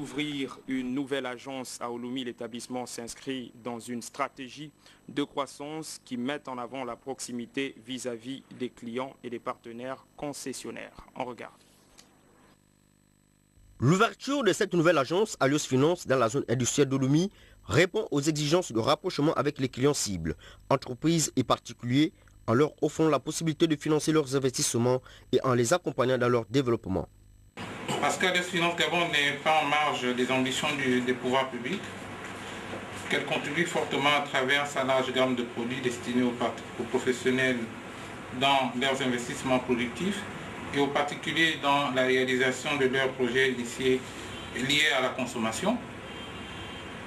d'ouvrir une nouvelle agence à Ouloumi, l'établissement s'inscrit dans une stratégie de croissance qui met en avant la proximité vis-à-vis des clients et des partenaires concessionnaires. On regarde. L'ouverture de cette nouvelle agence Alios Finance dans la zone industrielle d'Ouloumi répond aux exigences de rapprochement avec les clients cibles, entreprises et particuliers, en leur offrant la possibilité de financer leurs investissements et en les accompagnant dans leur développement. Parce qu'Alios Finance Gabon n'est pas en marge des ambitions des pouvoirs publics, qu'elle contribue fortement à travers sa large gamme de produits destinés aux professionnels dans leurs investissements productifs et aux particuliers dans la réalisation de leurs projets liés à la consommation.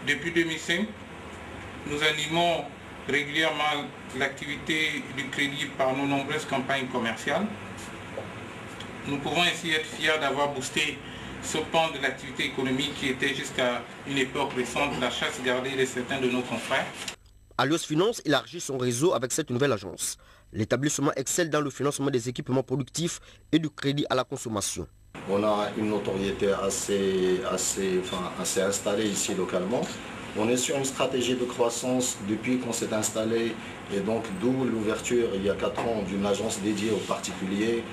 Depuis 2005, nous animons régulièrement l'activité du crédit par nos nombreuses campagnes commerciales. Nous pouvons ainsi être fiers d'avoir boosté ce pan de l'activité économique qui était jusqu'à une époque récente la chasse gardée de certains de nos confrères. Alios Finance élargit son réseau avec cette nouvelle agence. L'établissement excelle dans le financement des équipements productifs et du crédit à la consommation. On a une notoriété assez installée ici localement. On est sur une stratégie de croissance depuis qu'on s'est installé et donc d'où l'ouverture il y a 4 ans d'une agence dédiée aux particuliers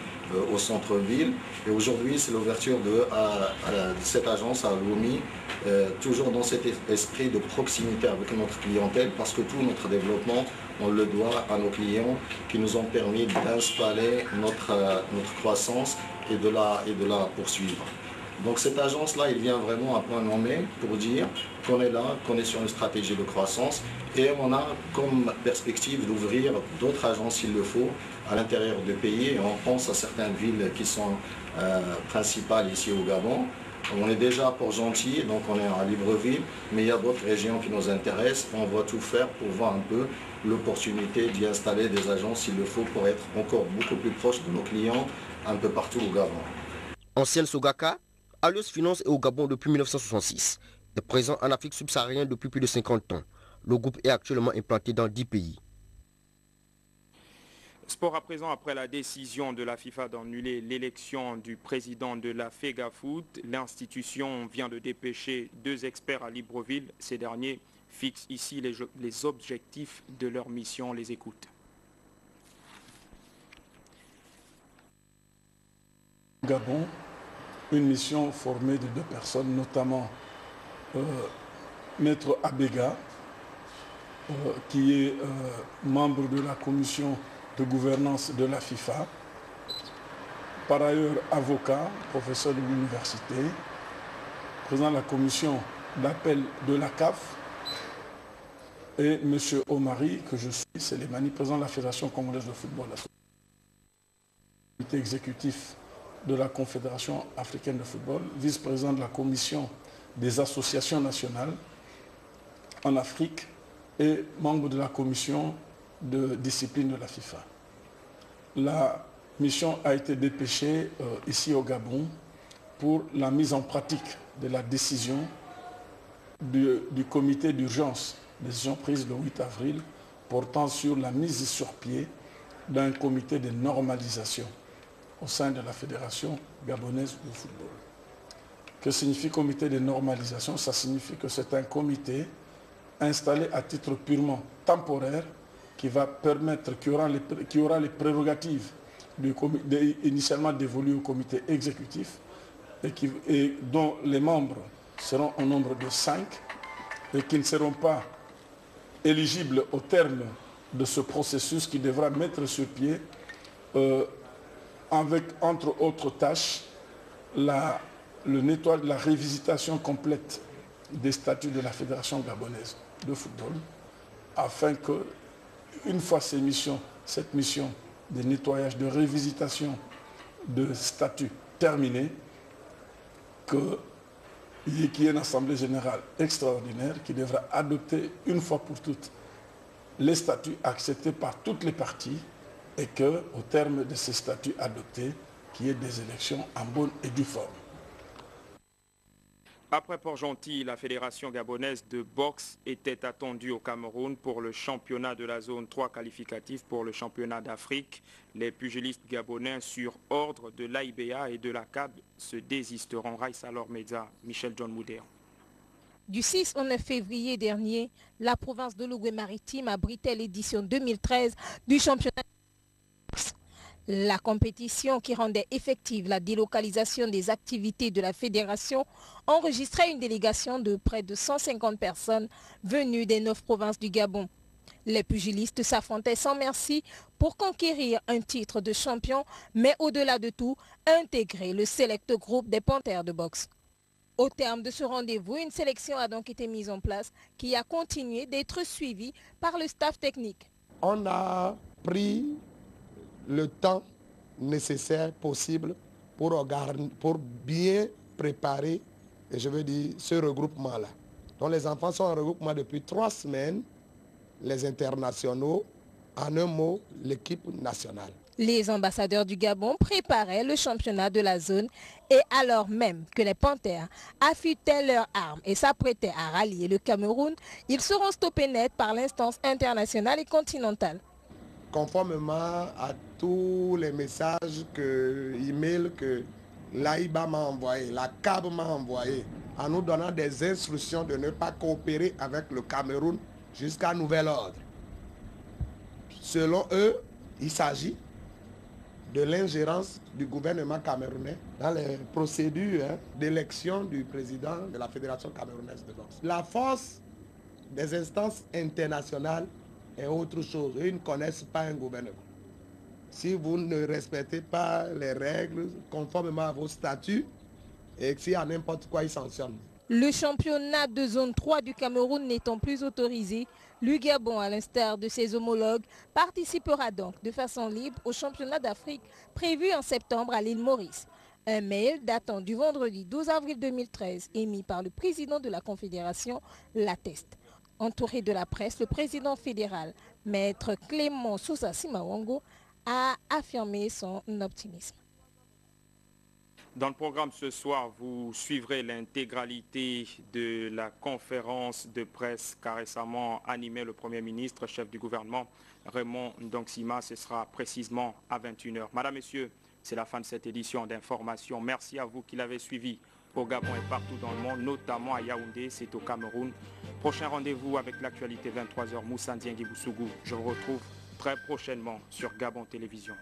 au centre-ville. Et aujourd'hui, c'est l'ouverture de cette agence à Ouloumi, toujours dans cet esprit de proximité avec notre clientèle, parce que tout notre développement, on le doit à nos clients qui nous ont permis d'installer notre croissance et de la poursuivre. Donc cette agence-là, il vient vraiment à point nommé pour dire qu'on est là, qu'on est sur une stratégie de croissance et on a comme perspective d'ouvrir d'autres agences s'il le faut à l'intérieur du pays. Et on pense à certaines villes qui sont principales ici au Gabon. On est déjà à Port-Gentil, donc on est à Libreville, mais il y a d'autres régions qui nous intéressent. On va tout faire pour voir un peu l'opportunité d'y installer des agences s'il le faut pour être encore beaucoup plus proche de nos clients un peu partout au Gabon. Ancienne Sogaka, Alios Finance est au Gabon depuis 1966 et présent en Afrique subsaharienne depuis plus de 50 ans. Le groupe est actuellement implanté dans 10 pays. Sport à présent, après la décision de la FIFA d'annuler l'élection du président de la FEGAFOOT, l'institution vient de dépêcher 2 experts à Libreville. Ces derniers fixent ici les objectifs de leur mission. On les écoute. Gabon, une mission formée de 2 personnes, notamment Maître Abega, qui est membre de la commission de gouvernance de la FIFA, par ailleurs avocat, professeur de l'université, président de la commission d'appel de la CAF, et M. Omari, que je suis, Sélémani, président de la Fédération congolaise de football, la comité exécutif de la Confédération africaine de football, vice-président de la commission des associations nationales en Afrique et membre de la commission de discipline de la FIFA. La mission a été dépêchée ici au Gabon pour la mise en pratique de la décision du comité d'urgence, décision prise le 8 avril, portant sur la mise sur pied d'un comité de normalisation au sein de la Fédération gabonaise de football. Que signifie comité de normalisation? Ça signifie que c'est un comité installé à titre purement temporaire qui va permettre, qui aura les prérogatives initialement dévolues au comité exécutif et dont les membres seront au nombre de 5 et qui ne seront pas éligibles au terme de ce processus qui devra mettre sur pied avec, entre autres tâches, le nettoyage, la révisitation complète des statuts de la Fédération gabonaise de football, afin que, une fois cette mission de nettoyage, de révisitation de statuts terminée, qu'il y ait une assemblée générale extraordinaire qui devra adopter une fois pour toutes les statuts acceptés par toutes les parties et qu'au terme de ces statuts adoptés, qu'il y ait des élections en bonne et due forme. Après Port-Gentil, la Fédération gabonaise de boxe était attendue au Cameroun pour le championnat de la zone 3 qualificatif pour le championnat d'Afrique. Les pugilistes gabonais sur ordre de l'AIBA et de la CAB se désisteront. Raïssa Lormeza, Michel John Mouder. Du 6 au 9 février dernier, la province de l'Ogooué-Maritime abritait l'édition 2013 du championnat de boxe. La compétition qui rendait effective la délocalisation des activités de la fédération enregistrait une délégation de près de 150 personnes venues des 9 provinces du Gabon. Les pugilistes s'affrontaient sans merci pour conquérir un titre de champion, mais au-delà de tout, intégrer le select groupe des Panthères de boxe. Au terme de ce rendez-vous, une sélection a donc été mise en place qui a continué d'être suivie par le staff technique. On a pris le temps nécessaire possible pour bien préparer, et je veux dire, ce regroupement-là. Donc les enfants sont en regroupement depuis 3 semaines, les internationaux, en un mot, l'équipe nationale. Les ambassadeurs du Gabon préparaient le championnat de la zone et alors même que les Panthères affûtaient leurs armes et s'apprêtaient à rallier le Cameroun, ils seront stoppés net par l'instance internationale et continentale. Conformément à tous les messages email que l'AIBA m'a envoyé, la CAB m'a envoyé, en nous donnant des instructions de ne pas coopérer avec le Cameroun jusqu'à nouvel ordre. Selon eux, il s'agit de l'ingérence du gouvernement camerounais dans les procédures d'élection du président de la Fédération camerounaise de boxe. La force des instances internationales est autre chose. Ils ne connaissent pas un gouvernement. Si vous ne respectez pas les règles conformément à vos statuts, et si à n'importe quoi ils sanctionnent. Le championnat de zone 3 du Cameroun n'étant plus autorisé, le Gabon, à l'instar de ses homologues, participera donc de façon libre au championnat d'Afrique prévu en septembre à l'île Maurice. Un mail datant du vendredi 12 avril 2013 émis par le président de la Confédération l'atteste. Entouré de la presse, le président fédéral, maître Clément Sousa Simawango, a affirmé son optimisme. Dans le programme ce soir, vous suivrez l'intégralité de la conférence de presse qu'a récemment animée le Premier ministre, chef du gouvernement, Raymond Ndongsima. Ce sera précisément à 21h. Madame, Messieurs, c'est la fin de cette édition d'information. Merci à vous qui l'avez suivi au Gabon et partout dans le monde, notamment à Yaoundé, c'est au Cameroun. Prochain rendez-vous avec l'actualité 23h, Moussa Ndiengi Boussougou. Je vous retrouve très prochainement sur Gabon Télévision.